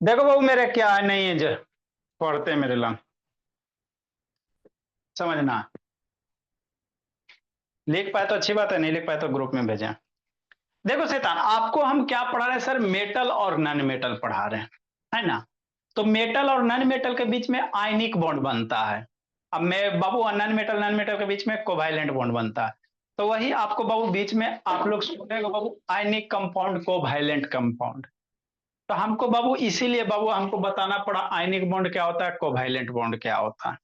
देखो बाबू मेरे क्या है नहीं है जो पढ़ते मेरे ला समझना। लिख पाए तो अच्छी बात है, नहीं लिख पाए तो ग्रुप में भेजें। देखो शैतान, आपको हम क्या पढ़ा रहे हैं सर? मेटल और नॉन मेटल पढ़ा रहे हैं, है ना? तो मेटल और नॉन मेटल के बीच में आयनिक बॉन्ड बनता है। अब मैं बाबू नॉन मेटल के बीच में कोवैलेंट बॉन्ड बनता है। तो वही आपको बाबू बीच में आप लोग सुनेगा बाबू आयनिक कंपाउंड कोवैलेंट कंपाउंड। तो हमको बाबू इसीलिए बाबू हमको बताना पड़ा आयनिक बॉन्ड क्या होता है, कोवैलेंट बॉन्ड क्या होता है।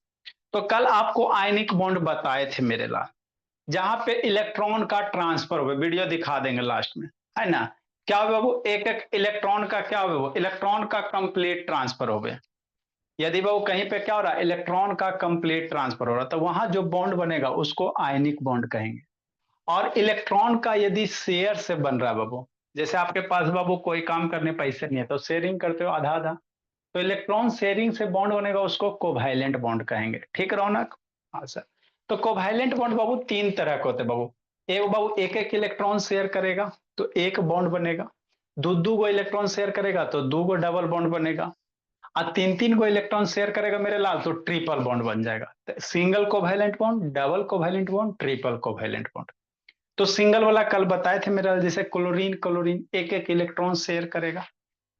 तो कल आपको आयनिक बॉन्ड बताए थे मेरे ला, जहां पे इलेक्ट्रॉन का ट्रांसफर हुआ, वीडियो दिखा देंगे लास्ट में, है ना? क्या हुआ बाबू, एक एक इलेक्ट्रॉन का क्या हुआ, इलेक्ट्रॉन का कंप्लीट ट्रांसफर हो गया। यदि बाबू कहीं पे क्या हो रहा है, इलेक्ट्रॉन का कंप्लीट ट्रांसफर हो रहा है, तो वहां जो बॉन्ड बनेगा उसको आयनिक बॉन्ड कहेंगे। और इलेक्ट्रॉन का यदि शेयर से बन रहा है बाबू, जैसे आपके पास बाबू कोई काम करने पैसे नहीं है तो शेयरिंग करते हो आधा आधा, तो इलेक्ट्रॉन शेयरिंग से बॉन्ड बनेगा उसको कोवैलेंट बॉन्ड कहेंगे। ठीक रौनक? हाँ सर। तो कोवैलेंट बॉन्ड बाबू तीन तरह के होते हैं बाबू। एक बाबू एक एक इलेक्ट्रॉन शेयर करेगा तो एक बॉन्ड बनेगा। दो दो गो इलेक्ट्रॉन शेयर करेगा तो दो गो डबल बॉन्ड बनेगा। और तीन तीन गो इलेक्ट्रॉन शेयर करेगा मेरे लाल तो ट्रिपल बॉन्ड बन जाएगा। Single covalent bond, double covalent bond, triple covalent bond. तो सिंगल वाला कल बताए थे मेरा, जैसे क्लोरीन क्लोरीन एक एक इलेक्ट्रॉन शेयर करेगा।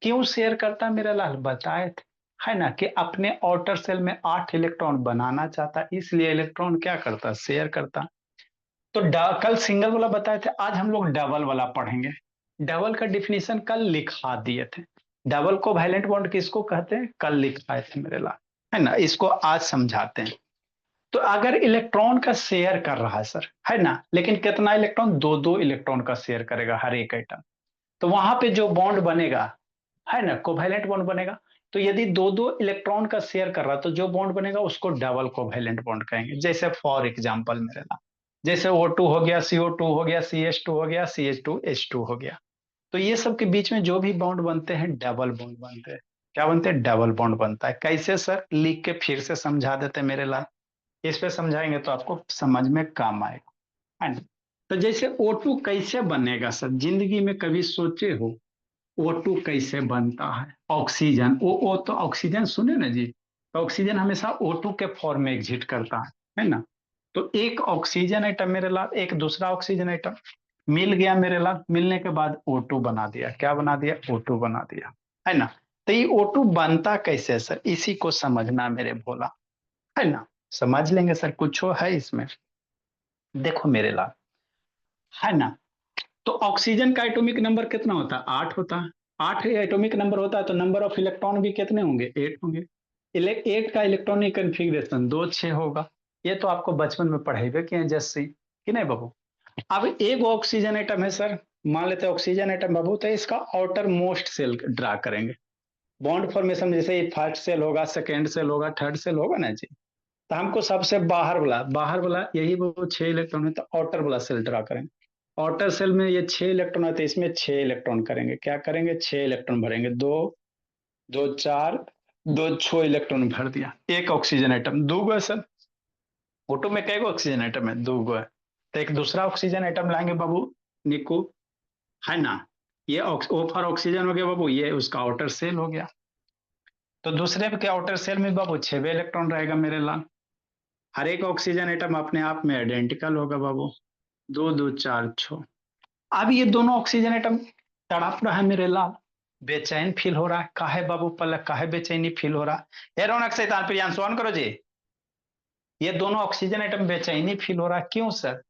क्यों शेयर करता है मेरा लाल, बताए थे, है ना? कि अपने आउटर सेल में 8 इलेक्ट्रॉन बनाना चाहता है, इसलिए इलेक्ट्रॉन क्या करता है, शेयर करता है। तो कल सिंगल वाला बताए थे, आज हम लोग डबल वाला पढ़ेंगे। डबल का डिफिनीशन कल लिखा दिए थे। डबल को वैलेंट बॉन्ड किसको कहते हैं, कल लिखाए थे मेरे लाल, है ना? इसको आज समझाते हैं। तो अगर इलेक्ट्रॉन का शेयर कर रहा है सर, है ना, लेकिन कितना इलेक्ट्रॉन, दो दो इलेक्ट्रॉन का शेयर करेगा हर एक आइटम, तो वहां पे जो बॉन्ड बनेगा, है ना, कोवैलेंट बॉन्ड बनेगा। तो यदि दो दो इलेक्ट्रॉन का शेयर कर रहा है तो जो बॉन्ड बनेगा उसको डबल कोवैलेंट बॉन्ड कहेंगे। जैसे फॉर एग्जांपल मेरे नाम, जैसे O2 हो गया, CO2 हो गया, CH2 हो गया, CH2H2 हो गया। तो ये सब के बीच में जो भी बॉन्ड बनते हैं डबल बॉन्ड बनते हैं। क्या बनते हैं, डबल बॉन्ड बनता है। कैसे सर, लिख के फिर से समझा देते हैं मेरे लाल। इस पे समझाएंगे तो आपको समझ में काम आएगा, है ना? तो जैसे O2 कैसे बनेगा सर, जिंदगी में कभी सोचे हो O2 कैसे बनता है? ऑक्सीजन, ओ तो ऑक्सीजन सुने ना जी, तो ऑक्सीजन हमेशा O2 के फॉर्म में एग्जिट करता है ना? तो एक ऑक्सीजन एटम मेरे लाल, एक दूसरा ऑक्सीजन एटम मिल गया मेरे लाल, मिलने के बाद O2 बना दिया। क्या बना दिया, O2 बना दिया, है ना? तो ये O2 बनता कैसे है सर, इसी को समझना मेरे भोला, है ना? समझ लेंगे सर, कुछ हो है इसमें। देखो मेरे लाल, है ना, तो ऑक्सीजन का एटॉमिक नंबर कितना होता है, 8 होता है। 8 एटॉमिक नंबर होता है तो नंबर ऑफ इलेक्ट्रॉन भी कितने होंगे, 8 होंगे। 8 का इलेक्ट्रॉनिक कन्फिग्रेशन 2 6 होगा। ये तो आपको बचपन में पढ़ेबे किए हैं जैसे, कि नहीं बाबू? अब एक ऑक्सीजन एटम है सर, मान लेते हैं ऑक्सीजन एटम बाबू, तो इसका आउटर मोस्ट सेल ड्रा करेंगे। बॉन्ड फॉर्मेशन जैसे फर्स्ट सेल होगा, सेकेंड सेल होगा, थर्ड सेल होगा ना जी। तो हमको सबसे बाहर वाला यही वो 6 इलेक्ट्रॉन है, तो आउटर वाला सेल ड्रा करेंगे। आउटर सेल में ये 6 इलेक्ट्रॉन आते हैं, इसमें 6 इलेक्ट्रॉन करेंगे। क्या करेंगे, 6 इलेक्ट्रॉन भरेंगे। दो दो चार, दो 6 इलेक्ट्रॉन भर दिया। एक ऑक्सीजन आइटम, दो गो है सर। फोटो में कई गो ऑक्सीजन आइटम है, दो गो है। तो एक दूसरा ऑक्सीजन आइटम लाएंगे बाबू, निको, है ना? ये ओ फॉर ऑक्सीजन हो गया बाबू, ये उसका आउटर सेल हो गया। तो दूसरे के आउटर सेल में बाबू 6 इलेक्ट्रॉन रहेगा मेरे लाल। हर एक ऑक्सीजन एटम अपने आप में आइडेंटिकल होगा बाबू, दो दो चार छः। अब ये दोनों ऑक्सीजन एटम तड़प रहा है मेरे लाल, बेचैन फील हो रहा है। काहे बाबू पलक, काहे बेचैनी फील हो रहा है? ए रौनक शैतान प्रियांशु ऑन करो जी। ये दोनों ऑक्सीजन एटम बेचैनी फील हो रहा है, क्यों सर?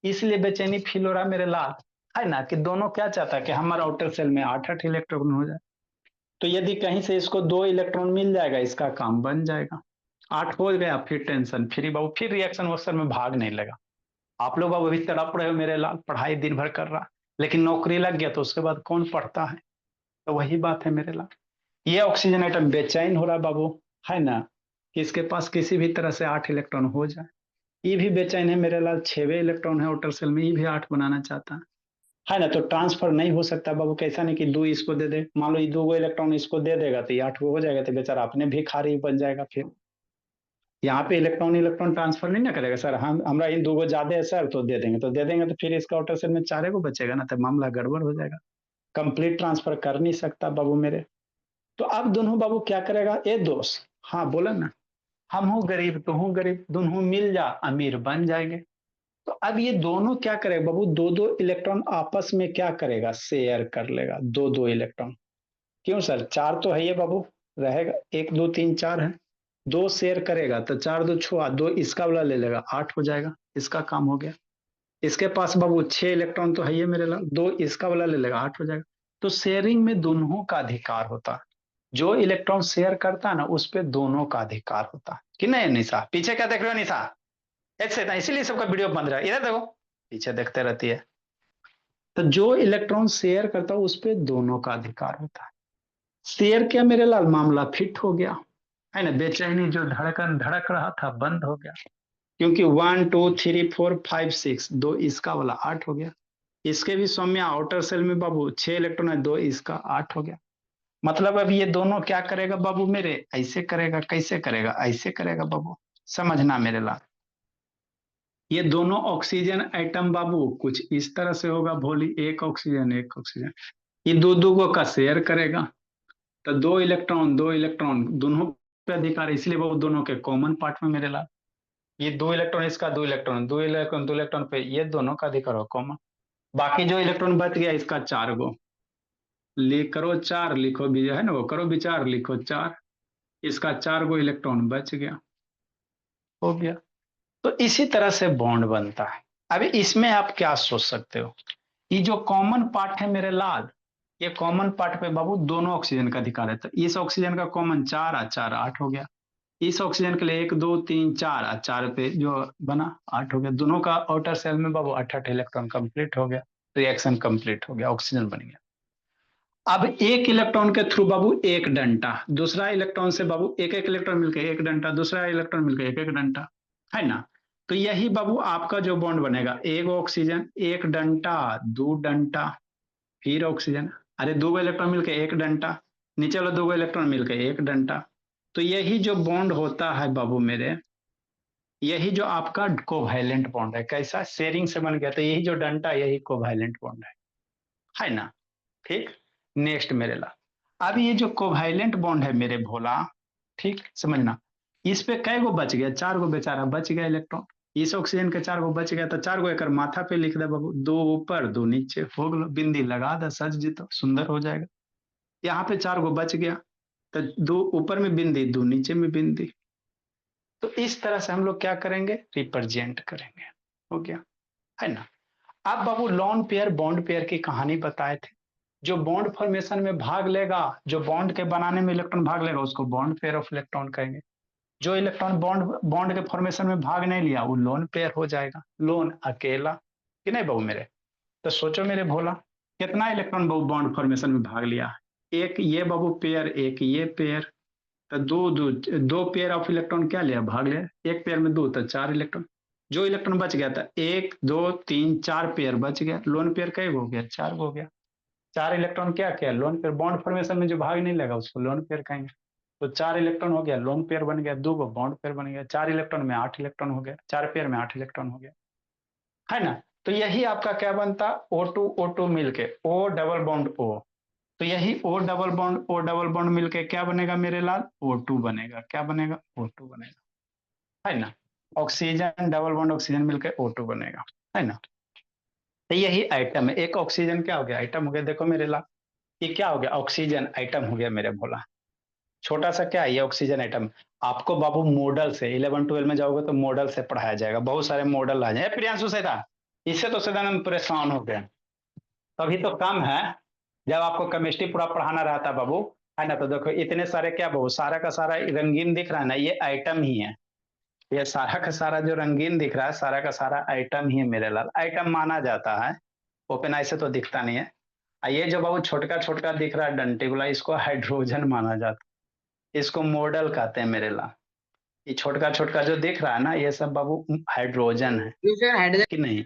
इसलिए बेचैनी फील हो रहा है मेरे लाल, है ना, कि दोनों क्या चाहता है कि हमारा आउटर सेल में 8 8 इलेक्ट्रॉन हो जाए। तो यदि कहीं से इसको 2 इलेक्ट्रॉन मिल जाएगा, इसका काम बन जाएगा। 8 हो गया, फिर टेंशन फ्री बाबू, फिर रिएक्शन वक्शन में भाग नहीं लगा। आप लोग अब अभी तड़प रहे हो मेरे लाल, पढ़ाई दिन भर कर रहा, लेकिन नौकरी लग गया तो उसके बाद कौन पढ़ता है? तो वही बात है मेरे लाल। ये ऑक्सीजन एटम बेचैन हो रहा है बाबू, है ना, कि इसके पास किसी भी तरह से 8 इलेक्ट्रॉन हो जाए। ये भी बेचैन है मेरे लाल, 6वें इलेक्ट्रॉन है आउटर सेल में, ये भी 8 बनाना चाहता है ना? तो ट्रांसफर नहीं हो सकता बाबू। कैसा नहीं कि दो इसको दे दे, मान लो ये 2 गो इलेक्ट्रॉन इसको दे देगा तो ये 8 गो हो जाएगा, तो बेचारा अपने भिखारी बन जाएगा। फिर यहाँ पे इलेक्ट्रॉन इलेक्ट्रॉन ट्रांसफर नहीं ना करेगा सर, हम हमरा इन 2 गो ज्यादा है सर तो दे देंगे, तो दे देंगे तो फिर इसका आउटर सेल में 4 गो बचेगा ना, तो मामला गड़बड़ हो जाएगा। कंप्लीट ट्रांसफर कर नहीं सकता बाबू मेरे, तो अब दोनों बाबू क्या करेगा, ए दोस्त, हाँ बोला ना, हम हूं गरीब तू हूं गरीब, दोनों मिल जा अमीर बन जाएंगे। तो अब ये दोनों क्या करेगा बाबू, दो दो इलेक्ट्रॉन आपस में क्या करेगा, शेयर कर लेगा, दो दो इलेक्ट्रॉन। क्यों सर, चार तो है ये बाबू, रहेगा, एक दो तीन चार है, दो शेयर करेगा तो चार दो छुआ, दो इसका वाला ले लेगा, 8 हो जाएगा, इसका काम हो गया। इसके पास बाबू 6 इलेक्ट्रॉन तो है ये मेरे ला, दो इसका वाला ले लेगा, 8 हो जाएगा। तो शेयरिंग में दोनों का अधिकार होता है, जो इलेक्ट्रॉन शेयर करता है ना उस पे दोनों का अधिकार होता है कि नहीं। निशा पीछे क्या देख रहे हो निशा, एक सेकंड, इसीलिए सबका वीडियो बंद रहा है, इधर देखो, पीछे देखते रहती है। तो जो इलेक्ट्रॉन शेयर करता है उस पे दोनों का अधिकार होता है। शेयर क्या मेरे लाल, मामला फिट हो गया, है ना, बेचैनी जो धड़कन धड़क रहा था बंद हो गया, क्योंकि 1 2 3 4 5 6, दो इसका वाला 8 हो गया। इसके भी सौम्य आउटर सेल में बाबू 6 इलेक्ट्रॉन है, दो इसका 8 हो गया। मतलब अब ये दोनों क्या करेगा बाबू मेरे, ऐसे करेगा, कैसे करेगा, ऐसे करेगा बाबू, समझना मेरे लाल। ये दोनों ऑक्सीजन एटम बाबू कुछ इस तरह से होगा भोली, एक ऑक्सीजन, ये दो दो को का शेयर करेगा। तो दो इलेक्ट्रॉन दोनों पे अधिकार है, इसलिए बाबू दोनों के कॉमन पार्ट में मेरे लाल, ये दो इलेक्ट्रॉन इसका, दो इलेक्ट्रॉन दो इलेक्ट्रॉन दो इलेक्ट्रॉन पे ये दोनों का अधिकार हो कॉमन। बाकी जो इलेक्ट्रॉन बच गया इसका 4 गो, करो चार, लिखो भी है ना, वो करो विचार, लिखो चार, इसका 4 गो इलेक्ट्रॉन बच गया, हो गया। तो इसी तरह से बॉन्ड बनता है। अभी इसमें आप क्या सोच सकते हो, ये जो कॉमन पार्ट है मेरे लाल, ये कॉमन पार्ट पे बाबू दोनों ऑक्सीजन का अधिकार है, तो इस ऑक्सीजन का कॉमन 4 और 4 8 हो गया। इस ऑक्सीजन के लिए 1 2 3 4 और 4 पे जो बना 8 हो गया, दोनों का आउटर सेल में बाबू 8 8 इलेक्ट्रॉन कंप्लीट हो गया, रिएक्शन कंप्लीट हो गया, ऑक्सीजन बन गया। अब एक इलेक्ट्रॉन के थ्रू बाबू एक डंटा, दूसरा इलेक्ट्रॉन से बाबू एक एक इलेक्ट्रॉन मिलकर एक डंटा, दूसरा इलेक्ट्रॉन मिलकर एक एक डंटा, है ना। तो यही बाबू आपका जो बॉन्ड बनेगा, एक ऑक्सीजन एक डंटा, दो डंटा, फिर ऑक्सीजन, अरे दो इलेक्ट्रॉन मिलकर एक डंटा, नीचे वाला दो इलेक्ट्रॉन मिलकर एक डंटा। तो यही जो बॉन्ड होता है बाबू मेरे, यही जो आपका कोवैलेंट बॉन्ड है, कैसा शेयरिंग से बन गया, तो यही जो डंटा यही कोवैलेंट बॉन्ड है ना। ठीक, नेक्स्ट मेरे ला, अब ये जो कोवैलेंट बॉन्ड है मेरे भोला, ठीक समझना, इस पे कै गो बच गया, 4 गो बेचारा बच गया इलेक्ट्रॉन, इस ऑक्सीजन के 4 गो बच गया, तो 4 गो एक माथा पे लिख दे बाबू, दो ऊपर दो नीचे, हो गलो, बिंदी लगा दे, सज जीतो, सुंदर हो जाएगा। यहाँ पे 4 गो बच गया, तो दो ऊपर में बिंदी, दो नीचे में बिंदी। तो इस तरह से हम लोग क्या करेंगे, रिप्रेजेंट करेंगे, हो गया, है ना। अब बाबू लॉन पेयर बॉन्ड पेयर की कहानी बताए थे, जो बॉन्ड फॉर्मेशन में भाग लेगा, जो बॉन्ड के बनाने में इलेक्ट्रॉन भाग लेगा उसको बॉन्ड पेयर ऑफ इलेक्ट्रॉन कहेंगे। जो इलेक्ट्रॉन बॉन्ड बॉन्ड के फॉर्मेशन में भाग नहीं लिया वो लोन पेयर हो जाएगा, लोन अकेला, कि नहीं बाबू मेरे। तो सोचो मेरे भोला, कितना इलेक्ट्रॉन बाबू बॉन्ड फॉर्मेशन में भाग लिया, एक ये बाबू पेयर, एक ये पेयर, तो दो दो दो पेयर ऑफ इलेक्ट्रॉन क्या लिया, भाग लिया, एक पेयर में दो तो 4 इलेक्ट्रॉन, जो इलेक्ट्रॉन बच गया था 1 2 3 4 पेयर बच गया, लोन पेयर कई हो गया, 4 हो गया। 4 इलेक्ट्रॉन क्या किया, लोन पेयर, बॉन्ड फॉर्मेशन में जो भाग नहीं लगा उसको लोन पेयर कहेंगे। तो 4 इलेक्ट्रॉन हो गया, लोन पेयर बन गया, 2 गो बॉन्ड पेयर बन गया, 4 इलेक्ट्रॉन में 8 इलेक्ट्रॉन हो गया, 4 पेयर में 8 इलेक्ट्रॉन हो गया, है ना। तो यही आपका क्या बनता, O2 मिलके O डबल बॉन्ड O, तो यही O डबल बॉन्ड मिलके क्या बनेगा मेरे लाल, O2 बनेगा, क्या बनेगा, O2 बनेगा, है ना। ऑक्सीजन डबल बॉन्ड ऑक्सीजन मिलके O2 बनेगा, है ना। तो यही आइटम है, एक ऑक्सीजन क्या हो गया, आइटम हो गया, देखो मेरे लाल, ये क्या हो गया, ऑक्सीजन आइटम हो गया मेरे भोला, छोटा सा क्या है ये ऑक्सीजन आइटम। आपको बाबू मॉडल से 11 12 में जाओगे तो मॉडल से पढ़ाया जाएगा, बहुत सारे मॉडल आ जाए, प्रियांशु सेता, इससे तो सदा हम परेशान हो गए, तभी तो कम है, जब आपको केमिस्ट्री पूरा पढ़ाना रहता बाबू, है ना। तो देखो इतने सारे क्या बाबू, सारा का सारा रंगीन दिख रहा है ना, ये आइटम ही है, ये सारा का सारा जो रंगीन दिख रहा है सारा का सारा आइटम ही है मेरे लाल, आइटम माना जाता है, ओपन आई से तो दिखता नहीं है। ये जो बाबू छोटका छोटका दिख रहा है डंटी वाला, इसको हाइड्रोजन माना जाता है, इसको मॉडल कहते हैं मेरे ला। ये छोटका छोटका जो दिख रहा है ना ये सब बाबू हाइड्रोजन है, हाइड्रोजन। कि नहीं।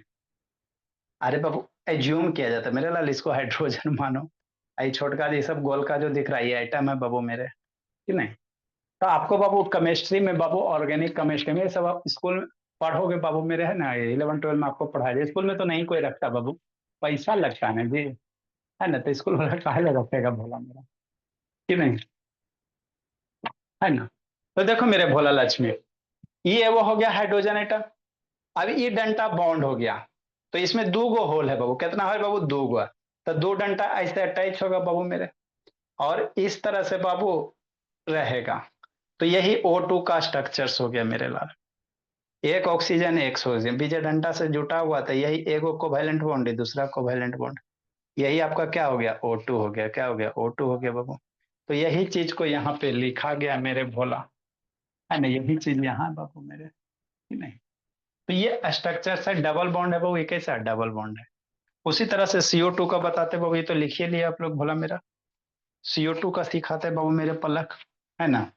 अरे बाबू एज्यूम किया जाता है मेरे लाल, इसको हाइड्रोजन मानो। ये छोटका ये सब गोल का जो दिख रहा है ये आइटम है बाबू मेरे, कि नहीं। तो आपको बाबू केमिस्ट्री में बाबू, ऑर्गेनिक केमिस्ट्री में ये सब आप स्कूल में पढ़ोगे बाबू मेरे, है ना, 11 12 में आपको पढ़ाया जाए, स्कूल में तो नहीं कोई रखता बाबू, पैसा लगता है ना जी, है ना, तो स्कूल वाला काहे रखेगा भोला मेरा, कि नहीं। है ना। तो देखो मेरे भोला लक्ष्मी, ये वो हो गया हाइड्रोजन एटम। अब ये डंटा बॉन्ड हो गया, तो इसमें दो गो होल है बाबू, कितना है बाबू, दो गो है। तो दो डंटा ऐसे अटैच होगा बाबू मेरे, और इस तरह से बाबू रहेगा। तो यही O2 का स्ट्रक्चर्स हो गया मेरे लाल। एक ऑक्सीजन एक सोडियम बीजे डंटा से जुटा हुआ था, यही एक कोवैलेंट बॉन्ड है, दूसरा कोवैलेंट बॉन्ड, यही आपका क्या हो गया, O2 हो गया। क्या हो गया, O2 हो गया बाबू। तो यही चीज को यहाँ पे लिखा गया मेरे भोला, है ना, यही चीज यहाँ बाबू मेरे, नहीं। तो ये स्ट्रक्चर है, डबल बॉन्ड है बाबू, ये कैसा डबल बॉन्ड है। उसी तरह से CO2 का बताते बाबू, ये तो लिखिए लिए आप लोग भोला मेरा। CO2 का सिखाते बाबू मेरे पलक, है ना।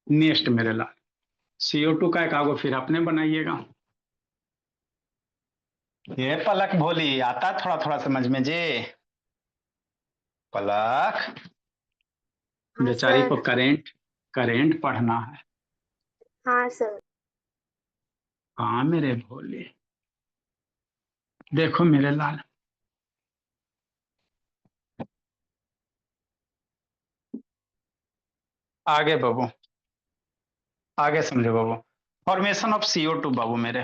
नेक्स्ट मेरे लाल, CO2 का एक आगो फिर अपने बनाइएगा। ये पलक भोली आता थोड़ा थोड़ा समझ में जे, पलक हाँ बेचारी को सर। करेंट करेंट पढ़ना है। हाँ सर। हाँ मेरे भोले, देखो मेरे लाल, आगे बाबू, आगे समझो बाबू। फॉर्मेशन ऑफ CO2 बाबू मेरे,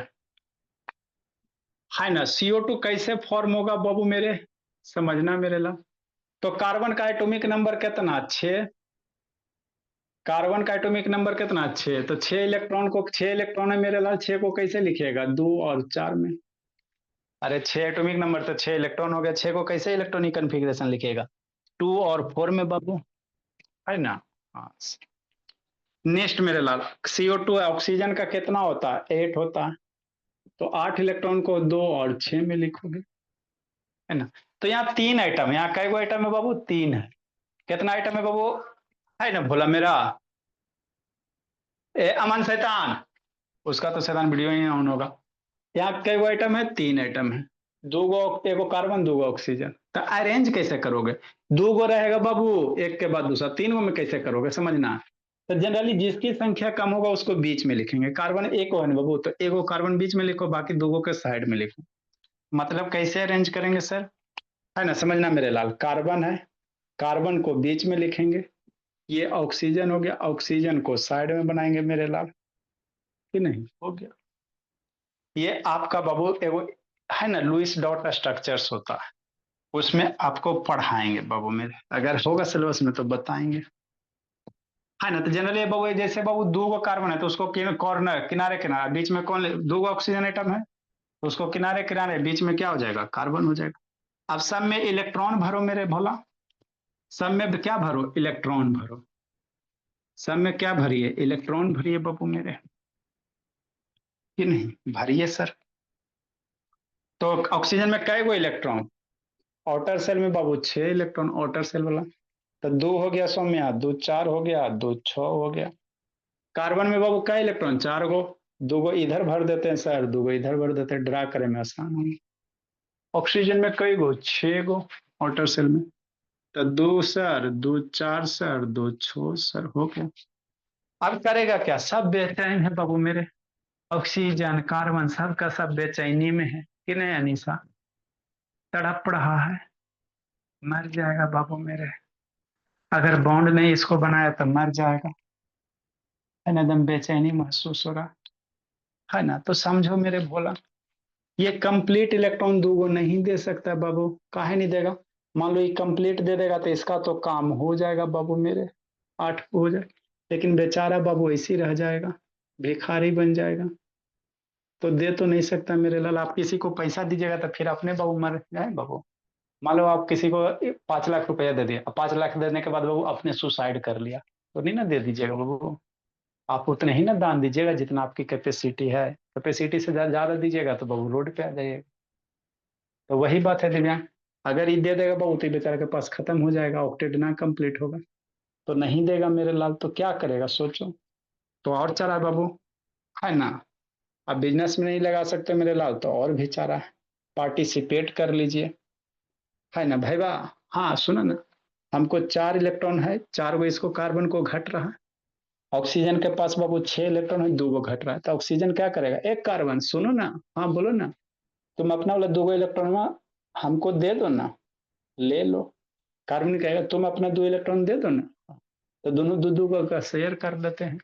है ना। CO2 कैसे फॉर्म होगा बाबू मेरे, समझना मेरे लाल। तो कार्बन का एटॉमिक नंबर कितना, 6। कार्बन का एटॉमिक नंबर कितना, 6। तो 6 इलेक्ट्रॉन को, 6 इलेक्ट्रॉन है मेरे लाल, 6 को कैसे लिखिएगा, 2 और 4 में। अरे 6 एटॉमिक नंबर तो 6 इलेक्ट्रॉन हो गया, 6 को कैसे इलेक्ट्रॉनिक कन्फिग्रेशन लिखिएगा, 2 और 4 में बाबू, है ना। हाँ। नेक्स्ट मेरे लाल, CO2 ऑक्सीजन का कितना होता है, 8 होता है। तो 8 इलेक्ट्रॉन को 2 और 6 में लिखोगे, है ना। तो यहाँ 3 आइटम है, यहाँ कई आइटम है बाबू, 3 है। कितना आइटम है बाबू, है ना भोला मेरा। अमन शैतान, उसका तो शैतान वीडियो ही ऑन होगा। यहाँ कई आइटम है, 3 आइटम है। दो गो, एगो कार्बन, दो गो ऑक्सीजन। तो अरेंज कैसे करोगे, दो गो रहेगा बाबू, एक के बाद दूसरा, 3 गो में कैसे करोगे, समझना। तो जनरली जिसकी संख्या कम होगा उसको बीच में लिखेंगे। कार्बन एक है ना बाबू, तो एगो कार्बन बीच में लिखो, बाकी दो गो के साइड में लिखो। मतलब कैसे अरेंज करेंगे सर, है ना, समझना मेरे लाल। कार्बन है, कार्बन को बीच में लिखेंगे। ये ऑक्सीजन हो गया, ऑक्सीजन को साइड में बनाएंगे मेरे लाल, कि नहीं हो गया। ये आपका बाबू एगो, है ना, लुइस डॉट स्ट्रक्चर्स होता है, उसमें आपको पढ़ाएंगे बाबू मेरे, अगर होगा सिलेबस में तो बताएंगे, है ना। तो जनरली बाबू जैसे बाबू दो गो कार्बन है तो उसको कॉर्नर, किनारे किनारे, बीच में कौन, दो गो ऑक्सीजन आइटम है तो उसको किनारे किनारे, बीच में क्या हो जाएगा, कार्बन हो जाएगा। अब सब में इलेक्ट्रॉन भरो मेरे भोला, सब में क्या भरो, इलेक्ट्रॉन भरो। सब में क्या भरिए, इलेक्ट्रॉन भरिए बाबू मेरे, कि नहीं भरिए सर। तो ऑक्सीजन में कै गो इलेक्ट्रॉन, आउटर सेल में बाबू 6 इलेक्ट्रॉन, आउटर सेल वाला। तो 2 हो गया सौम्या, 2 4 हो गया, 2 6 हो गया। कार्बन में बाबू क्या इलेक्ट्रॉन, 4 गो, 2 गो इधर भर देते हैं सर, 2 गो इधर भर देते हैं, ड्रा करे में आसान होगी। ऑक्सीजन में कई गो, 6 गो, आउटर सेल में। तो 2 सर, 2 4 सर, 2 6 सर, हो गया। अब करेगा क्या, सब बेचैन है बाबू मेरे, ऑक्सीजन कार्बन सब का सब बेचैनी में है, कि नहीं अनीसा, तड़प रहा है, मर जाएगा बाबू मेरे। अगर बॉन्ड नहीं इसको बनाया तो मर जाएगा, है ना, एकदम बेचैनी महसूस हो रहा, है ना। तो समझो मेरे भोला, ये कंप्लीट इलेक्ट्रॉन दूगो नहीं दे सकता बाबू, काहे नहीं देगा। मान लो ये कंप्लीट दे देगा तो इसका तो काम हो जाएगा बाबू मेरे, 8 हो जाए। लेकिन बेचारा बाबू ऐसे ही रह जाएगा, भिखारी बन जाएगा। तो दे तो नहीं सकता मेरे लाल। आप किसी को पैसा दीजिएगा तो फिर अपने बाबू मर जाए बाबू। मान लो आप किसी को 5 लाख रुपया दे दिए, 5 लाख देने के बाद बाबू अपने सुसाइड कर लिया, तो नहीं ना दे दीजिएगा बाबू। आप उतने ही ना दान दीजिएगा जितना आपकी कैपेसिटी है, कैपेसिटी से ज्यादा दीजिएगा तो बाबू रोड पे आ जाइएगा। तो वही बात है दिव्यांग, अगर ये दे देगा बाबू तो बेचारे के पास खत्म हो जाएगा, ऑक्टेट ना कंप्लीट होगा। तो नहीं देगा मेरे लाल तो क्या करेगा सोचो। तो और चारा है बाबू, है ना। अब बिजनेस में नहीं लगा सकते मेरे लाल तो और भी चारा है, पार्टिसिपेट कर लीजिए, है ना भाई बा। हाँ सुनो ना, हमको 4 इलेक्ट्रॉन है, 4 गो इसको कार्बन को घट रहा है। ऑक्सीजन के पास बाबू 6 इलेक्ट्रॉन है, 2 गो घट रहा है। तो ऑक्सीजन क्या करेगा, एक कार्बन, सुनो ना, हाँ बोलो ना, तुम अपना वाला 2 गो इलेक्ट्रॉन हमको दे दो ना, ले लो। कार्बन कहेगा तुम अपना 2 इलेक्ट्रॉन दे दो ना, तो दोनों दो दो का शेयर कर देते हैं।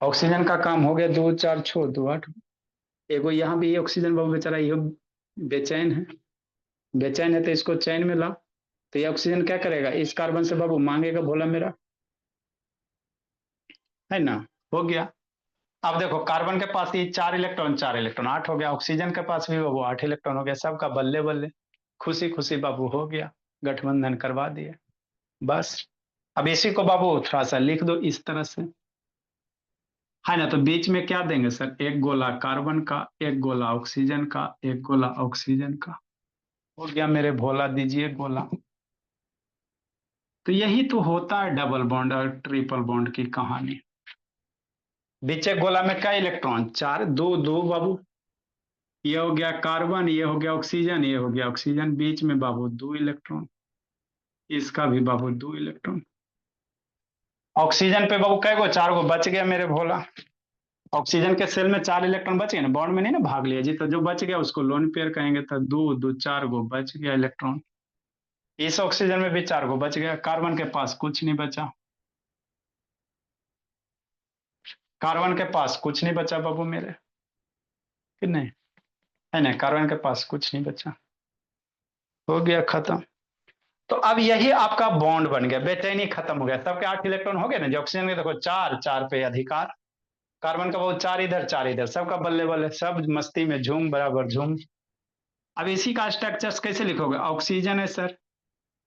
ऑक्सीजन का काम हो गया, 2 4 6 2 8। एगो यहाँ भी ऑक्सीजन बाबू बेचारा ये बेचैन है, बेचैन है तो इसको चैन में ला। तो ये ऑक्सीजन क्या करेगा, इस कार्बन से बाबू मांगेगा भोला मेरा, है ना। हो गया। अब देखो कार्बन के पास ये 4 इलेक्ट्रॉन 4 इलेक्ट्रॉन 8 हो गया, ऑक्सीजन के पास भी बाबू 8 इलेक्ट्रॉन हो गया, सबका बल्ले बल्ले, खुशी खुशी बाबू हो गया, गठबंधन करवा दिया। बस अब इसी को बाबू थोड़ा सा लिख दो इस तरह से, है ना। तो बीच में क्या देंगे सर, एक गोला कार्बन का, एक गोला ऑक्सीजन का, एक गोला ऑक्सीजन का। हो गया मेरे भोला, दीजिए गोला। तो यही तो होता है डबल बॉन्ड और ट्रिपल बॉन्ड की कहानी। बीच एक गोला में क्या इलेक्ट्रॉन, 4, 2 2 बाबू। ये हो गया कार्बन, ये हो गया ऑक्सीजन, ये हो गया ऑक्सीजन, बीच में बाबू 2 इलेक्ट्रॉन, इसका भी बाबू 2 इलेक्ट्रॉन। ऑक्सीजन पे बाबू कै गो, 4 गो बच गया मेरे भोला। ऑक्सीजन के सेल में 4 इलेक्ट्रॉन बच गए ना, बॉन्ड में नहीं ना भाग लिया जी, तो जो बच गया उसको लोन पेयर कहेंगे। तो 2 2 4 गो बच गया इलेक्ट्रॉन। इस ऑक्सीजन में भी 4 गो बच गया, कार्बन के पास कुछ नहीं बचा, कार्बन के पास कुछ नहीं बचा बाबू मेरे, कि नहीं, है ना, कार्बन के पास कुछ नहीं बचा। हो गया खत्म। तो अब यही आपका बॉन्ड बन गया, बेचैनी खत्म हो गया, सबके 8 इलेक्ट्रॉन हो गए ना। जो ऑक्सीजन के देखो 4 4 पे अधिकार, कार्बन का बहुत 4 इधर 4 इधर, सबका बल्ले बल्ले, सब मस्ती में झूम बराबर झूम। अब इसी का स्ट्रक्चर्स कैसे लिखोगे, ऑक्सीजन है सर,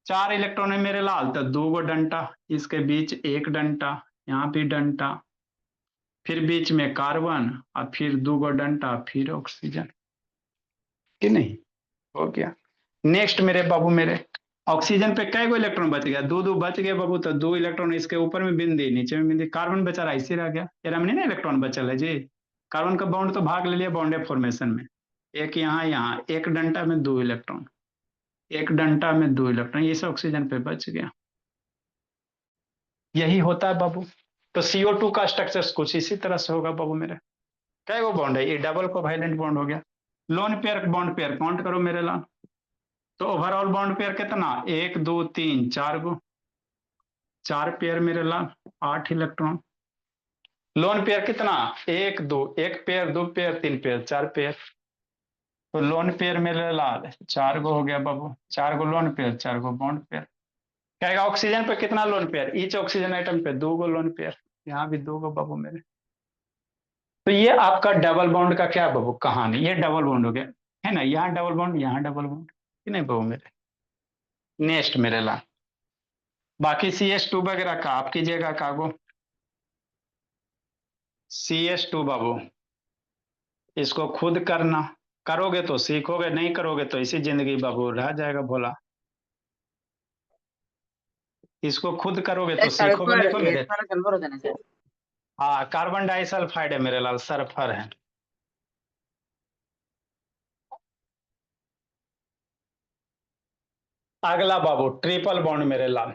4 इलेक्ट्रॉन है मेरे लाल, तो 2 गो डंटा, इसके बीच एक डंटा, यहाँ भी डंटा, फिर बीच में कार्बन, और फिर 2 गो डंटा, फिर ऑक्सीजन, कि नहीं। हो गया। नेक्स्ट मेरे बाबू मेरे, ऑक्सीजन पे कै गो इलेक्ट्रॉन बच गया, 2 2 बच गए बाबू। तो 2 इलेक्ट्रॉन इसके ऊपर में बिंदी, नीचे में बिंदी, कार्बन बेचारा ऐसे रह गया, एरम नहीं ना इलेक्ट्रॉन बचल है जी। कार्बन का बॉन्ड तो भाग ले लिया बॉन्ड फॉर्मेशन में, एक यहाँ यहाँ, एक डंटा में 2 इलेक्ट्रॉन, एक डंटा में 2 इलेक्ट्रॉन, ये सब ऑक्सीजन पे बच गया। यही होता है बाबू। तो CO2 का स्ट्रक्चर कुछ इसी तरह से होगा बाबू मेरे। क्या वो बॉन्ड है, ये डबल कोवैलेंट बॉन्ड हो गया। Lone pair bond pair count करो मेरे लाल। तो ओवरऑल बॉन्ड पेयर कितना, 1 2 3 4 गो, 4 पेयर मेरे लाल, 8 इलेक्ट्रॉन। लोन पेयर कितना, 1 2, 1 पेयर 2 पेयर 3 पेयर 4 पेयर। तो लोन पेयर मेरे लाल 4 गो हो गया बाबू, 4 गो लोन पेयर, 4 गो बॉन्ड पेयर। कहेगा ऑक्सीजन पे कितना lone pair, each oxygen atom पे 2 गो लोन पेयर, यहाँ भी 2 गो बाबू मेरे। तो ये आपका डबल बॉन्ड का क्या बाबू कहानी, ये डबल बॉन्ड हो गया, है ना, यहाँ डबल बॉन्ड, यहाँ डबल बॉन्ड, कि नहीं बाबू मेरे। नेक्स्ट मेरे ला, बाकी CH2 वगैरह का आप कीजिएगा कागो। CH2 बाबू, इसको खुद करना, करोगे तो सीखोगे, नहीं करोगे तो इसी जिंदगी बाबू रह जाएगा भोला। इसको खुद करोगे तो सीखोगे, सल्फर लिखो मेरे। सारा सल्फर होता है ना सर। हाँ कार्बन डाइसल्फाइड है मेरे लाल, सल्फर है। अगला बाबू ट्रिपल बॉन्ड मेरे लाल,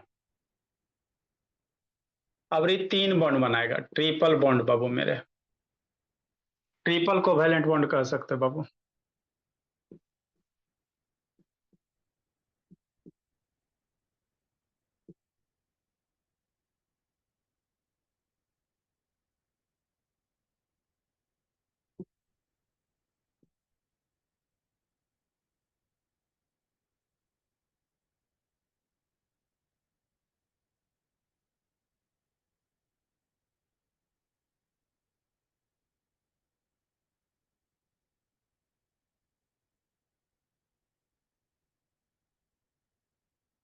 अब ये 3 बॉन्ड बनाएगा, ट्रिपल बॉन्ड बाबू मेरे, ट्रिपल को वैलेंट बॉन्ड कह सकते बाबू।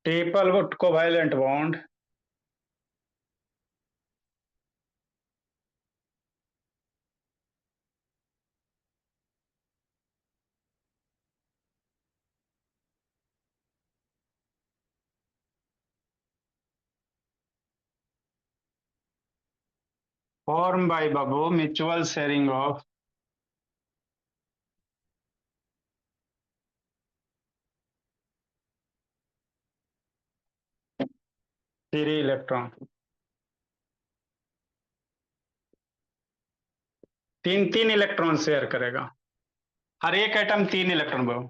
Triple covalent bond, form by बाबू mutual sharing of 3 electron, 3 3 electron share करेगा, हर एक एटम 3 इलेक्ट्रॉन बाबू।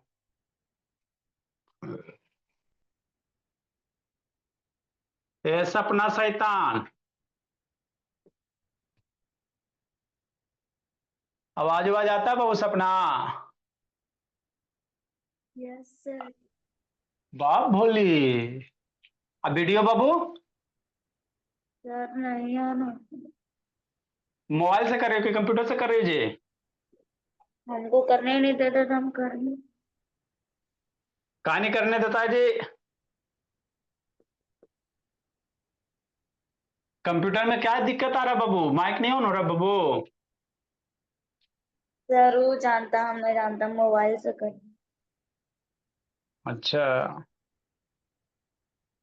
ए सपना शैतान, आवाज आवाज आता है बाबू सपना? Yes sir. बाप भोली। अब वीडियो बाबू सर नहीं आना। मोबाइल से कर रहे हो कि कंप्यूटर से कर रहे हो जी? हमको करने ही नहीं देते तो हम कर लें। कहां नहीं करने देता है जी? कंप्यूटर में क्या दिक्कत आ रहा है बाबू? माइक नहीं ऑन हो रहा बाबू? सर वो जानता, हम नहीं जानता, मोबाइल से कर। अच्छा,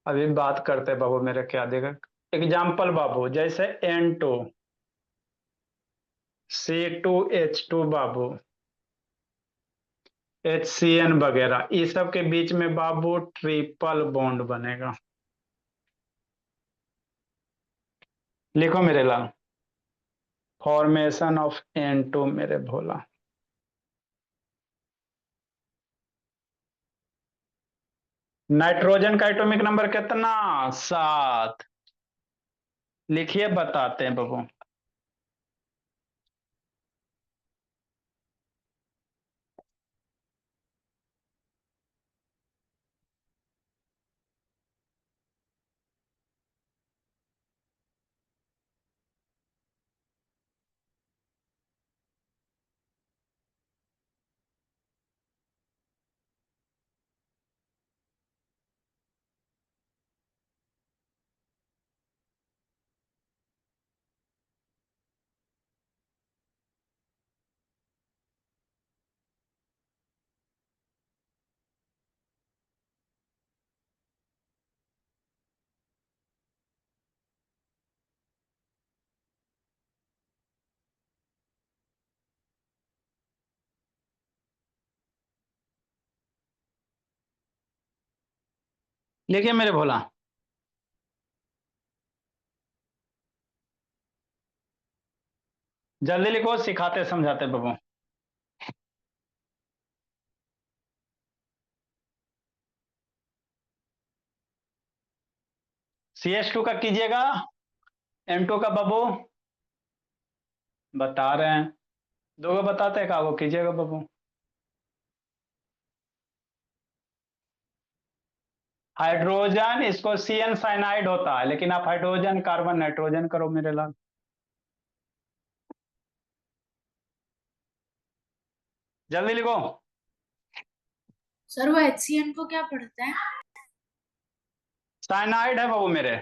अभी बात करते हैं बाबू, मेरे क्या देगा एग्जाम्पल बाबू, जैसे N2 C2H2 बाबू, HCN वगैरह, इस सब के बीच में बाबू ट्रिपल बॉन्ड बनेगा। लिखो मेरे लाल, फॉर्मेशन ऑफ N2 मेरे भोला। नाइट्रोजन का एटॉमिक नंबर कितना? 7। लिखिए बताते हैं बाबू। लिखिए मेरे भोला। जल्दी लिखो, सिखाते समझाते बाबू। CH2 का कीजिएगा, N2 का बाबू बता रहे हैं, दो को बताते हैं, का वो कीजिएगा बाबू। हाइड्रोजन, इसको CN साइनाइड होता है, लेकिन आप हाइड्रोजन कार्बन नाइट्रोजन करो मेरे लाल। जल्दी लिखो। सर वो HCN को क्या पढ़ता है? साइनाइड है बाबू मेरे।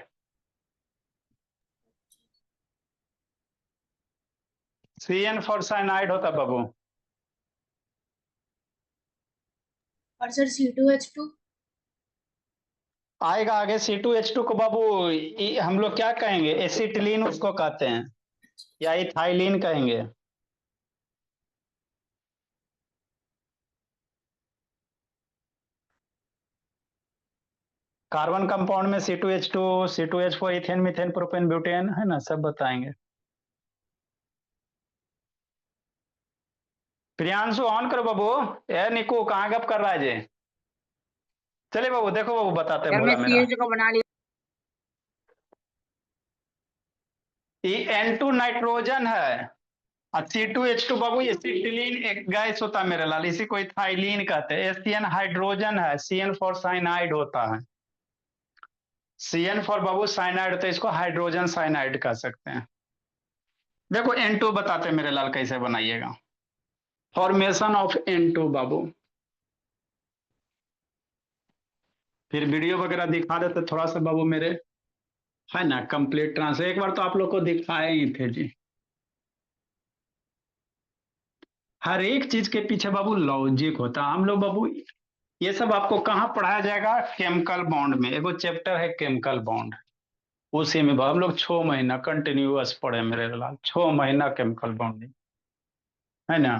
CN फॉर साइनाइड होता है बाबू। और सर C2H2? आएगा आगे C2H2 को बाबू, हम लोग क्या कहेंगे, एसिटिलीन उसको कहते हैं, या इथाइलिन कहेंगे। कार्बन कंपाउंड में C2H2, C2H4, ethane, methane, propane, butane है ना, सब बताएंगे। प्रियांशु ऑन करो बाबू। ए निकू कहाँ गप कर रहा है जे? चले बाबू, देखो बाबू बताते हैं भोला मेरा। को बना लिया। ये N2 नाइट्रोजन है और C2H2 बाबू एसिटिलीन एक गैस होता है मेरे लाल, इसी को इथाइलीन कहते हैं। SCN हाइड्रोजन है, CN फॉर साइनाइड होता है। CN फॉर बाबू साइनाइड होता है, इसको हाइड्रोजन साइनाइड कह सकते हैं। देखो N2 बताते हैं मेरे लाल कैसे बनाइएगा। फॉर्मेशन ऑफ N2 बाबू, फिर वीडियो वगैरह दिखा देते थोड़ा सा बाबू मेरे, है ना, कंप्लीट ट्रांसफर एक बार तो आप लोग को दिखाए ही थे जी। हर एक चीज के पीछे बाबू लॉजिक होता है। हम लोग बाबू ये सब आपको कहाँ पढ़ाया जाएगा? केमिकल बॉन्ड में, एगो चैप्टर है केमिकल बॉन्ड, उसी में हम लोग 6 महीना कंटिन्यूअस पढ़े मेरे लाल, 6 महीना केमिकल बॉन्डिंग, है ना।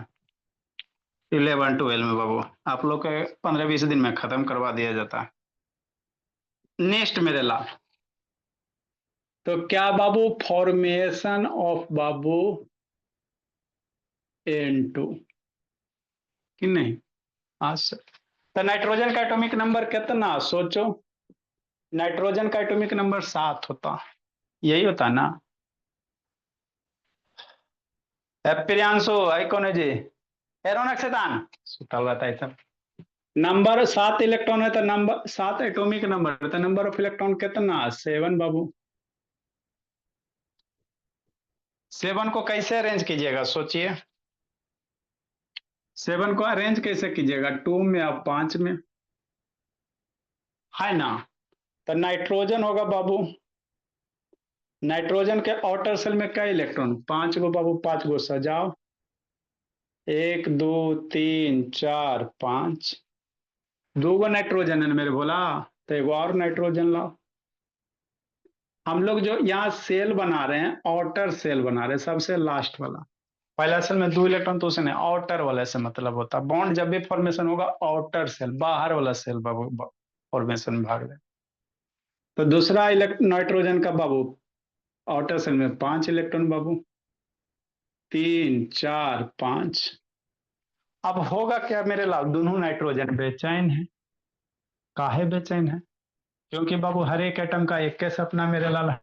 11 12 में बाबू आप लोग के 15 20 दिन में खत्म करवा दिया जाता है। नेक्स्ट मेरे लाल, तो क्या बाबू, फॉर्मेशन ऑफ बाबू N2 कि नहीं? अच्छा, तो नाइट्रोजन का एटॉमिक नंबर कितना सोचो? नाइट्रोजन का एटॉमिक नंबर 7 होता, यही होता ना। प्रियांशु आई कौन है जी? एरोनक शैतान सुता हुआ था सब। नंबर 7 इलेक्ट्रॉन है तो नंबर 7 एटॉमिक नंबर, तो नंबर ऑफ इलेक्ट्रॉन कितना? 7 बाबू। 7 को कैसे अरेंज कीजिएगा सोचिए। 7 को अरेंज कैसे कीजिएगा? 2 में या 5 में, है ना। तो नाइट्रोजन होगा बाबू, नाइट्रोजन के आउटर सेल में क्या इलेक्ट्रॉन? 5 गो बाबू, 5 गो सजाओ। 1 2 3 4 5। 2 गो नाइट्रोजन है ना मेरे बोला, तो एक और नाइट्रोजन लाओ। हम लोग जो यहाँ सेल बना रहे हैं, आउटर सेल बना रहे हैं, सबसे लास्ट वाला। पहला सेल में 2 इलेक्ट्रॉन तो उसने आउटर वाले से मतलब होता है। बॉन्ड जब भी फॉर्मेशन होगा आउटर सेल, बाहर वाला सेल बाबू फॉर्मेशन भाग ले। तो दूसरा नाइट्रोजन का बाबू आउटर सेल में 5 इलेक्ट्रॉन बाबू, 3 4 5। अब होगा क्या मेरे लाल? दोनों नाइट्रोजन बेचैन है। काहे बेचैन है? क्योंकि बाबू हर एक एटम का एक के सपना मेरे लाल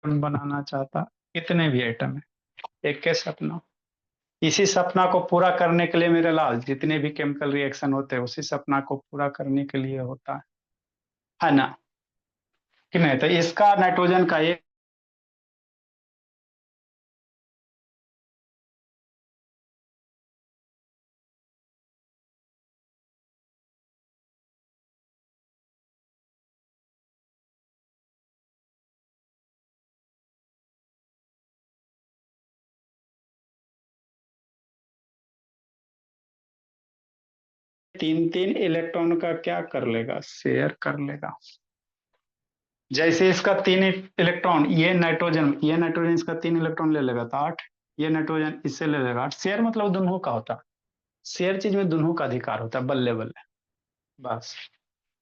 बनाना चाहता, कितने भी एटम है एक के सपना। इसी सपना को पूरा करने के लिए मेरे लाल जितने भी केमिकल रिएक्शन होते हैं उसी सपना को पूरा करने के लिए होता है ना कि नहीं? तो इसका नाइट्रोजन का एक 3 3 इलेक्ट्रॉन का क्या कर लेगा? शेयर कर लेगा। जैसे इसका 3 इलेक्ट्रॉन, ये नाइट्रोजन इसका 3 इलेक्ट्रॉन ले लेगा तो 8। ये नाइट्रोजन इससे ले लेगा 8। शेयर मतलब दोनों का होता, शेयर चीज में दोनों का अधिकार होता है, बल्ले बल्ले। बस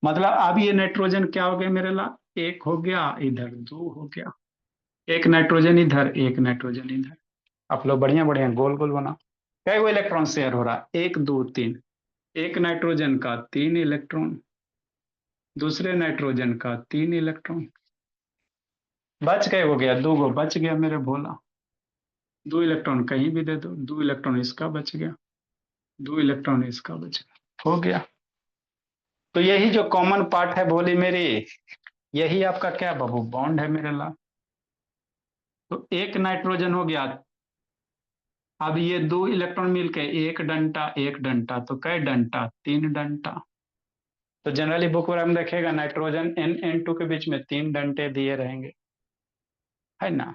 मतलब अब ये नाइट्रोजन क्या हो गया मेरे ला? एक हो गया इधर, 2 हो गया। एक नाइट्रोजन इधर, एक नाइट्रोजन इधर। आप लोग बढ़िया बढ़िया गोल गोल बना। कई वो इलेक्ट्रॉन शेयर हो रहा है? 1 2 3। एक नाइट्रोजन का 3 इलेक्ट्रॉन, दूसरे नाइट्रोजन का 3 इलेक्ट्रॉन। बच गए, हो गया 2 गो बच गया मेरे भोला। 2 इलेक्ट्रॉन कहीं भी दे दो, 2 इलेक्ट्रॉन इसका बच गया, 2 इलेक्ट्रॉन इसका बच गया, हो गया। तो यही जो कॉमन पार्ट है भोली मेरी, यही आपका क्या बाबू? बॉन्ड है मेरे ला। तो एक नाइट्रोजन हो गया। अब ये 2 इलेक्ट्रॉन मिलके एक डंटा तो कै डंटा? 3 डंटा। तो जनरली बुक में देखेगा नाइट्रोजन N2 के बीच में 3 डंटे दिए रहेंगे, है ना।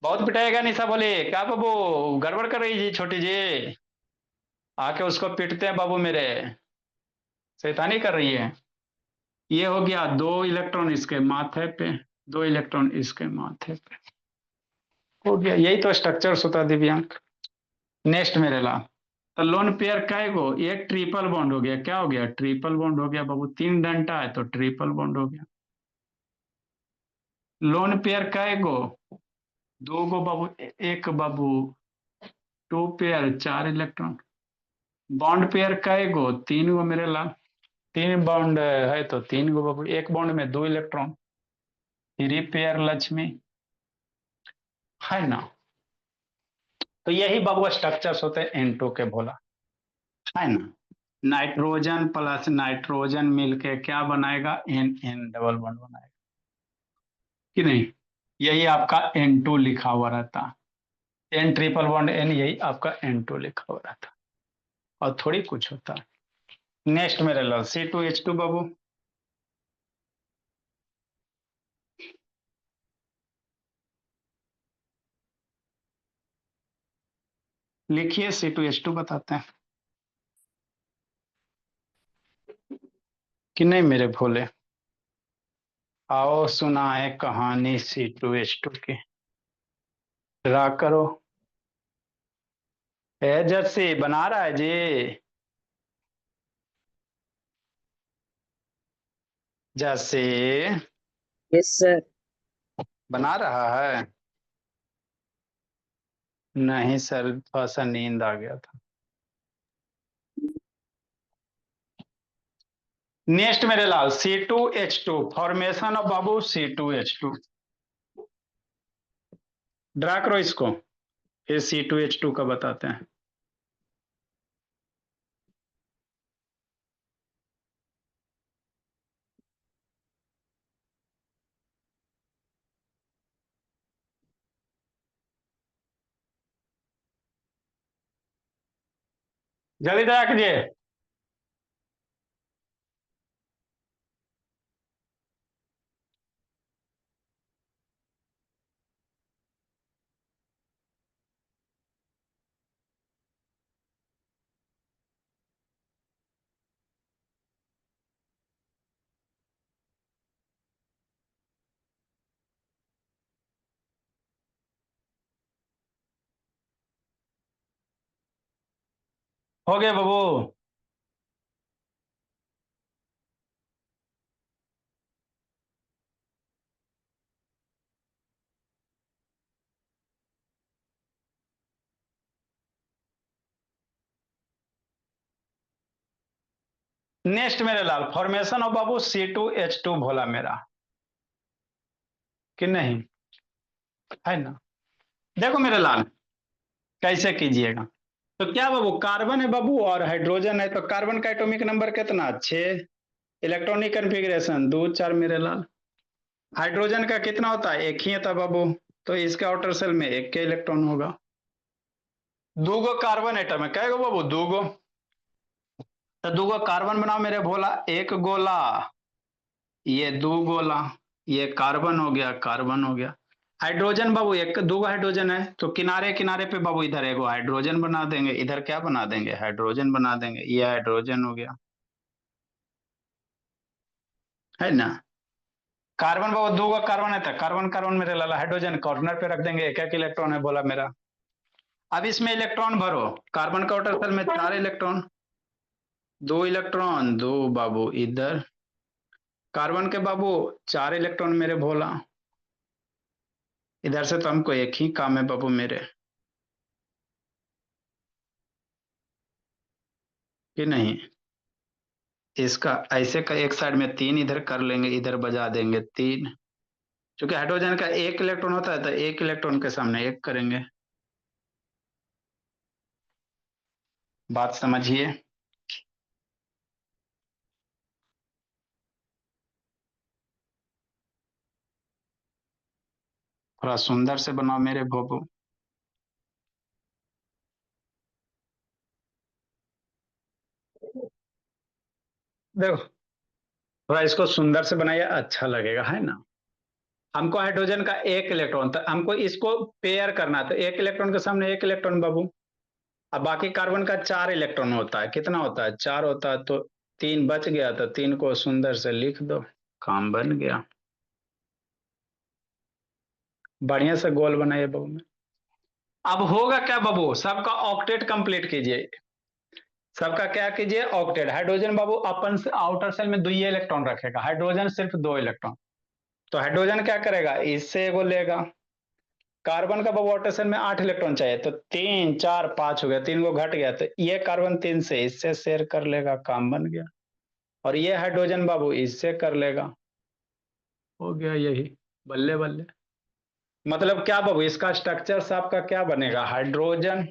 बहुत पिटाएगा निशा बोले क्या बाबू? गड़बड़ कर रही जी छोटी जी, आके उसको पीटते हैं बाबू मेरे, शैतानी कर रही है। ये हो गया 2 इलेक्ट्रॉन इसके माथे पे, 2 इलेक्ट्रॉन इसके माथे पे, हो गया। यही तो स्ट्रक्चर होता दिव्यांग। नेक्स्ट मेरे ला, तो लोन पेयर कै गो? एक ट्रिपल बॉन्ड हो गया। क्या हो गया? ट्रिपल बॉन्ड हो गया बाबू। 3 डंटा है तो ट्रिपल बॉन्ड हो गया। लोन पेयर कै गो? 2 गो बाबू। एक बाबू 2 पेयर 4 इलेक्ट्रॉन। बॉन्ड पेयर कै गो? 3 गो मेरे ला। 3 बॉन्ड है तो 3 गो बाबू। एक बॉन्ड में 2 इलेक्ट्रॉन। 3 पेयर लक्ष्मी, है ना। तो यही बाबू स्ट्रक्चर्स होते हैं N2 के भोला, है ना। नाइट्रोजन प्लस नाइट्रोजन मिलके क्या बनाएगा? एन एन डबल बॉन्ड बनाएगा कि नहीं। यही आपका N2 लिखा हुआ रहता, N ट्रिपल बॉन्ड N, यही आपका N2 लिखा हुआ रहता, और थोड़ी कुछ होता है। नेक्स्ट मेरे लो C2H2 बाबू, लिखिए C2H2 बताते हैं कि नहीं मेरे भोले। आओ सुनाए कहानी C2H2 की, ड्रा करो। ए जर्सी बना रहा है जी? Jersey yes sir. बना रहा है? नहीं सर, थोड़ा सा नींद आ गया था। नेक्स्ट मेरे लाल C2H2 formation of Babu C2H2 draw करो इसको, फिर C2H2 का बताते हैं। जल्दी ड्रा कीजिए। हो गया बाबू। नेक्स्ट मेरे लाल फॉर्मेशन ऑफ बाबू C2H2 भोला मेरा कि नहीं, है ना। देखो मेरे लाल कैसे कीजिएगा। तो क्या बाबू कार्बन है बाबू और हाइड्रोजन है, तो कार्बन का एटॉमिक नंबर कितना 6, इलेक्ट्रॉनिक कन्फिग्रेशन 2 4 मेरे लाल। हाइड्रोजन का कितना होता है, एक ही होता बाबू, तो इसके आउटर सेल में एक के इलेक्ट्रॉन होगा। दूगो कार्बन एटम है, कहेगा बाबू दूगो, तो दूगो कार्बन बनाओ मेरे भोला, एक गोला, ये दो गोला, ये कार्बन हो गया, कार्बन हो गया। हाइड्रोजन बाबू एक दो हाइड्रोजन है, तो किनारे किनारे पे बाबू इधर एगो हाइड्रोजन बना देंगे, इधर क्या बना देंगे, हाइड्रोजन बना देंगे, ये हाइड्रोजन हो गया, है ना। कार्बन बाबू दो कार्बन है, तो कार्बन कार्बन मेरे लाला हाइड्रोजन कॉर्नर पे रख देंगे, एक एक इलेक्ट्रॉन है बोला मेरा। अब इसमें इलेक्ट्रॉन भरो, कार्बन का आउटर सेल में 4 इलेक्ट्रॉन, 2 इलेक्ट्रॉन, 2 बाबू इधर, कार्बन के बाबू 4 इलेक्ट्रॉन मेरे भोला, इधर से तो हमको एक ही काम है बाबू मेरे, कि नहीं। इसका ऐसे का एक साइड में 3 इधर कर लेंगे, इधर बजा देंगे 3, क्योंकि हाइड्रोजन का 1 इलेक्ट्रॉन होता है, तो 1 इलेक्ट्रॉन के सामने 1 करेंगे। बात समझिए। थोड़ा सुंदर से बनाओ मेरे बाबू। देखो थोड़ा इसको सुंदर से बनाइए, अच्छा लगेगा, है ना। हमको हाइड्रोजन का 1 इलेक्ट्रॉन, तो हमको इसको पेयर करना है, तो 1 इलेक्ट्रॉन के सामने 1 इलेक्ट्रॉन बाबू। अब बाकी कार्बन का 4 इलेक्ट्रॉन होता है, कितना होता है, 4 होता है, तो 3 बच गया, तो 3 को सुंदर से लिख दो, काम बन गया। बढ़िया से गोल बनाइए बाबू में। अब होगा क्या बाबू, सबका ऑक्टेट कंप्लीट कीजिए, सबका क्या कीजिए, ऑक्टेट। हाइड्रोजन बाबू अपन से आउटर सेल में 2 इलेक्ट्रॉन रखेगा, हाइड्रोजन सिर्फ 2 इलेक्ट्रॉन, तो हाइड्रोजन क्या करेगा, इससे एगो लेगा। कार्बन का बाबू आउटर सेल में 8 इलेक्ट्रॉन चाहिए, तो 3 4 5 हो गया, 3 को घट गया, तो ये कार्बन 3 से इससे शेयर कर लेगा, काम बन गया। और ये हाइड्रोजन बाबू इससे कर लेगा, हो गया यही, बल्ले बल्ले। मतलब क्या बाबू, इसका स्ट्रक्चर आपका क्या बनेगा, हाइड्रोजन,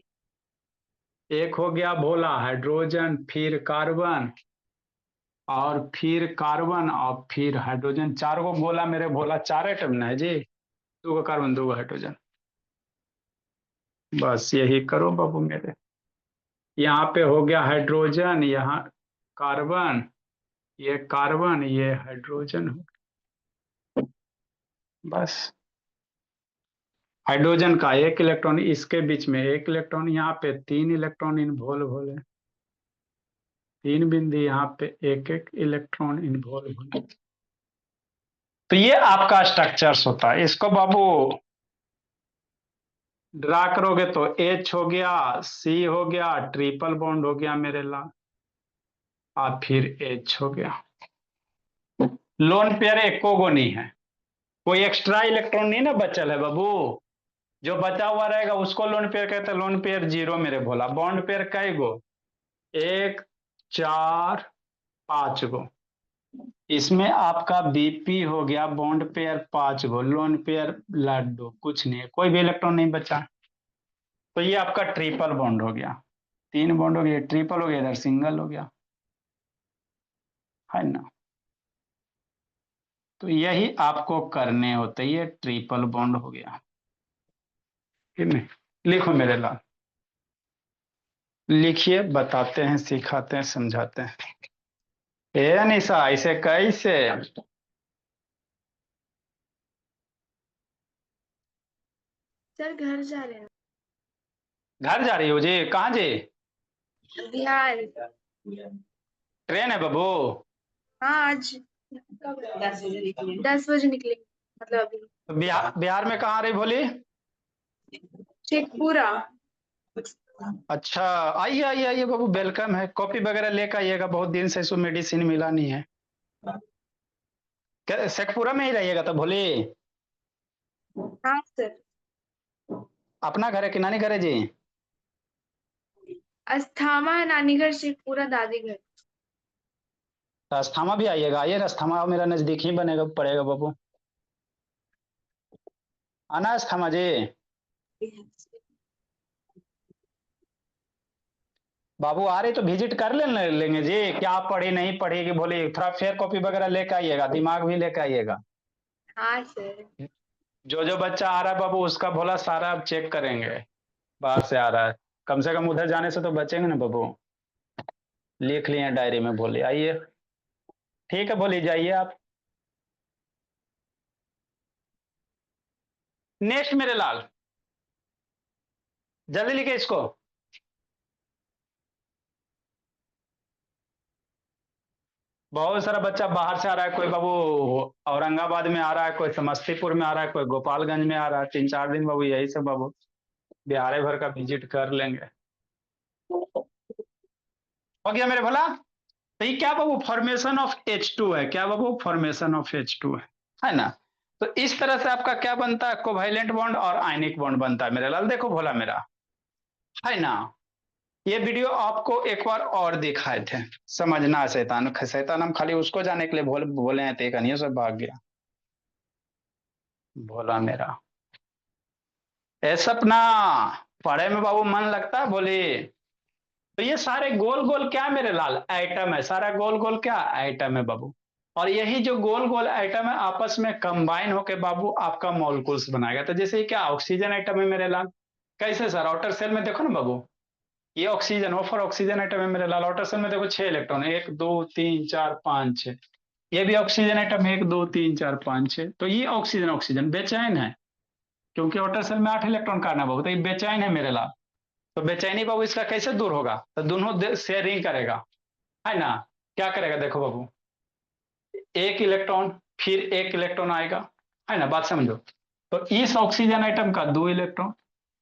एक हो गया भोला हाइड्रोजन, फिर कार्बन, और फिर कार्बन, और फिर हाइड्रोजन, 4 को गोला मेरे भोला, 4 एटम ना है जी, 2 को कार्बन 2 को हाइड्रोजन। बस यही करो बाबू मेरे, यहाँ पे हो गया हाइड्रोजन, यहाँ कार्बन ये हाइड्रोजन हो, बस। हाइड्रोजन का 1 इलेक्ट्रॉन, इसके बीच में 1 इलेक्ट्रॉन, यहाँ पे 3 इलेक्ट्रॉन इन्वॉल्व हो गए, 3 बिंदु, यहाँ पे 1 इलेक्ट्रॉन इन्वॉल्व हो गए। तो ये आपका स्ट्रक्चर्स होता है, इसको बाबू ड्रा करोगे तो H हो गया, C हो गया, ट्रिपल बॉन्ड हो गया मेरे ला, और फिर H हो गया। लोन पेयर एको गो नहीं है, कोई एक्स्ट्रा इलेक्ट्रॉन नहीं ना बचल है बाबू, जो बचा हुआ रहेगा उसको लोन पेयर कहते हैं। लोन पेयर 0 मेरे भोला। बॉन्ड पेयर कई गो, 1 4 5 गो, इसमें आपका बीपी हो गया, बॉन्ड पेयर 5 गो, लोन पेयर लड्डू, कुछ नहीं है, कोई भी इलेक्ट्रॉन नहीं बचा। तो ये आपका ट्रिपल बॉन्ड हो गया, 3 बॉन्ड हो गया, ट्रिपल हो गया, इधर सिंगल हो गया, है ना। तो यही आपको करने होते, ये ट्रिपल बॉन्ड हो गया। ठीक है, लिखो मेरे लाल, लिखिए, बताते हैं, सिखाते हैं, समझाते हैं। ए अनिशा, ऐसे कैसे? सर घर जा रहे हैं। घर जा रही हो जी? कहाँ जी? बिहार। ट्रेन है बाबू? हाँ आज 10 बजे निकलेंगे, मतलब अभी। तो बिहार, बिहार में कहाँ रही भोली? शेखपुरा। अच्छा, आइए आइए आइए बाबू, वेलकम है। कॉपी वगैरह लेकर आइएगा, बहुत दिन से इसको मेडिसिन मिला नहीं है। शेखपुरा में ही रहिएगा तो भोली? हाँ सर। अपना घर है कि नानी घर है जी? अस्थामा है नानी घर, शेखपुरा दादी घर। तो अस्थामा भी आइएगा, आइए अस्थामा, मेरा नजदीक ही बनेगा, पड़ेगा बाबू। आना अस्थामा जी। बाबू आ रही तो विजिट कर लेंगे जी। क्या पढ़ी नहीं पढ़ी कि बोली, थोड़ा फेयर कॉपी वगैरह लेकर आइएगा, दिमाग भी लेकर आइएगा। हाँ सर। जो बच्चा आ रहा है बाबू, उसका भोला सारा चेक करेंगे, बाहर से आ रहा है, कम से कम उधर जाने से तो बचेंगे ना बाबू। लिख लिए डायरी में, बोले आइए। ठीक है, बोली जाइए आप। नेक्स्ट मेरे लाल, जल्दी लिखे इसको। बहुत सारा बच्चा बाहर से आ रहा है, कोई बाबू औरंगाबाद में आ रहा है, कोई समस्तीपुर में आ रहा है, कोई गोपालगंज में आ रहा है। 3-4 दिन बाबू यही सब बाबू, बिहार भर का विजिट कर लेंगे। हो गया मेरे भला। तो ये क्या बाबू, फॉर्मेशन ऑफ H2 है, क्या बाबू, फॉर्मेशन ऑफ H2 है ना। तो इस तरह से आपका क्या बनता है, कोवैलेंट बॉन्ड और आयनिक बॉन्ड बनता है मेरे लाल। देखो भोला मेरा, है ना। ये वीडियो आपको एक बार और दिखाए थे, समझना। शैतान शैतान हम खाली उसको जाने के लिए बोले हैं, तो कन्हैया से भाग गया भोला मेरा। ए सपना, पढ़े में बाबू मन लगता है बोली। तो ये सारे गोल गोल क्या मेरे लाल, एटम है, सारा गोल गोल क्या, एटम है बाबू। और यही जो गोल गोल एटम है, आपस में कंबाइन होके बाबू आपका मॉलिक्यूल्स बनाएगा। तो जैसे क्या ऑक्सीजन एटम है मेरे लाल, कैसे सर, आउटर सेल में देखो ना बाबू, ये oxygen, O for oxygen atom है मेरे लाल। आउटर सेल में देखो 6 इलेक्ट्रॉन, 1 2 3 4 5 6। ये भी ऑक्सीजन एटम, 1 2 3 4 5 6। तो ये ऑक्सीजन, ऑक्सीजन बेचैन है, क्योंकि आउटर सेल में 8 इलेक्ट्रॉन काटना बाबू, तो ये बेचैन है मेरे लाल। तो बेचैनी बाबू इसका कैसे दूर होगा, तो दोनों शेयरिंग करेगा, है ना। क्या करेगा देखो बाबू, एक इलेक्ट्रॉन, फिर एक इलेक्ट्रॉन आएगा, है ना, बात समझो। तो इस ऑक्सीजन आइटम का 2 इलेक्ट्रॉन,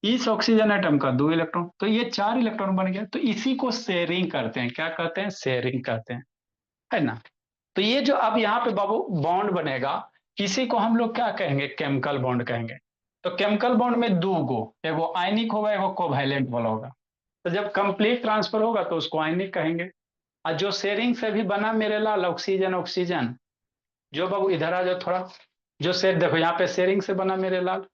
इस ऑक्सीजन आइटम का 2 इलेक्ट्रॉन, तो ये 4 इलेक्ट्रॉन बन गया। तो इसी को शेयरिंग करते हैं, क्या कहते हैं, शेयरिंग कहते हैं, है ना। तो ये जो अब यहाँ पे बाबू बॉन्ड बनेगा, किसी को हम लोग क्या कहेंगे, केमिकल बॉन्ड कहेंगे। तो केमिकल बॉन्ड में 2 गो, एगो आयनिक होगा, एगो कोवैलेंट वाला होगा। तो जब कंप्लीट ट्रांसफर होगा तो उसको आयनिक कहेंगे। और जो शेयरिंग से भी बना मेरे लाल, ऑक्सीजन ऑक्सीजन, जो बाबू इधर आ जाओ थोड़ा, जो शेयर देखो यहाँ पे शेयरिंग से बना मेरे लाल,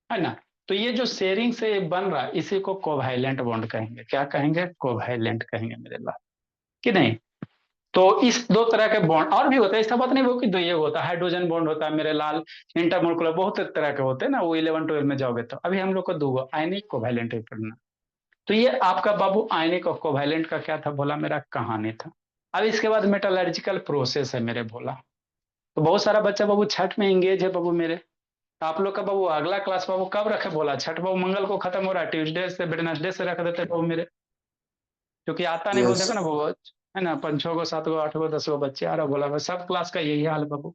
है ना। तो ये जो शेयरिंग से बन रहा है, इसी को कोवैलेंट बॉन्ड कहेंगे। क्या कहेंगे, कोवैलेंट कहेंगे मेरे लाल, कि नहीं। तो इस 2 तरह के बॉन्ड और भी होते हैं, ऐसा बात नहीं वो कि 2 ये होता है। हाइड्रोजन बॉन्ड होता है मेरे लाल, इंटरमोलिकुलर, बहुत तरह के होते हैं ना, वो 11-12 में जाओगे तो। अभी हम लोग को 2 आयनिक कोवैलेंट ही पढ़ना। तो ये आपका बाबू आयनिक और कोवैलेंट का क्या था भोला मेरा, कहानी था। अब इसके बाद मेटलर्जिकल प्रोसेस है मेरे भोला। तो बहुत सारा बच्चा बाबू छठ में इंगेज है बाबू मेरे। तो आप लोग का बाबू अगला क्लास बाबू कब रखे बोला, छठ बाबू मंगल को खत्म हो रहा है, ट्यूसडे से वेडनेसडे से रख देते बाबू मेरे, क्योंकि आता नहीं बोलते यस। ना बाबू, है ना। 5 6 गो 7 गो 8 गो 10 गो बच्चे आ रहा बोला, बस सब क्लास का यही हाल बाबू।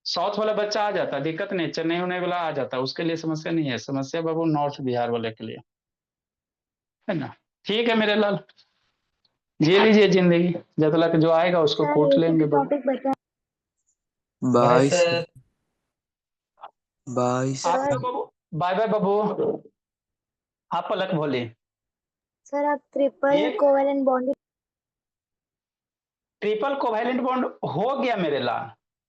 साउथ वाला बच्चा आ जाता, दिक्कत नहीं, चेन्नई उन्नई वाला आ जाता, उसके लिए समस्या नहीं है। समस्या बाबू नॉर्थ बिहार वाले के लिए, है ना। ठीक है मेरे लाल, जी लीजिए जिंदगी, जब तक जो आएगा उसको सर कूट एक लेंगे ही बाबू। टॉपिक बचा। 22 22 सर आपका बाबू, बाय बाय बाबू। आप पलक भोले, सर आप ट्रिपल ये covalent bond triple covalent bond हो गया मेरे लाल।